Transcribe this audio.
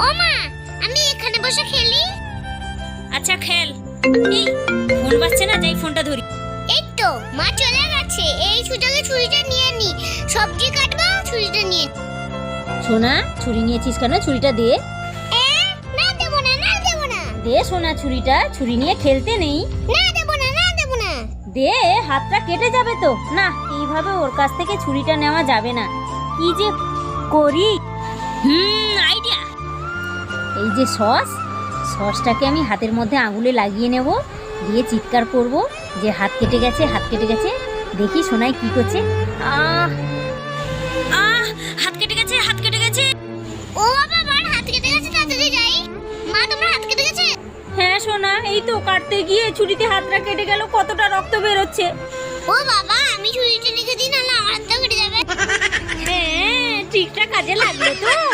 ও মা, আমি এখানে বসে খেলি। আচ্ছা খেল। এই ফোন বাজছে না, যাই ফোনটা ধরি। এই তো মা চলে গেছে, এই সুযোগে ছুরিটা নিয়ে নি। সবজি কাটবো, ছুরিটা নিয়ে। সোনা, ছুরি নিয়েছিস কেন? ছুরিটা দে। না দেবো না, না দেবো না। দে সোনা ছুরিটা, ছুরি নিয়ে খেলতে নেই। না দেবো না, না দেবো না। দে, হাতটা কেটে যাবে তো। না, এইভাবে ওর কাছ থেকে ছুরিটা নেওয়া যাবে না। কি যে করি। আইডিয়া। এই যে সসটাকে আমি হাতের মধ্যে আঙুলে লাগিয়ে নেব, দিয়ে চিৎকার করব যে হাত কেটে গেছে, হাত কেটে গেছে। দেখি সোনাই কি করছে। আহ আহ হাত কেটে গেছে, হাত কেটে গেছে। ও বাবা, আমার হাত কেটে গেছে, তাড়াতাড়ি যাই। মা, তোমার হাত কেটে গেছে? হ্যাঁ সোনা, এই তো কাটতে গিয়ে ছুরিতে হাতটা কেটে গেল, কতটা রক্ত বেরোচ্ছে। ও বাবা, আমি ছুরিটা রেখে দিই, নাহলে আমার হাতটা কেটে যাবে। হ্যাঁ, ঠিকঠাক কাজে লাগলো তো।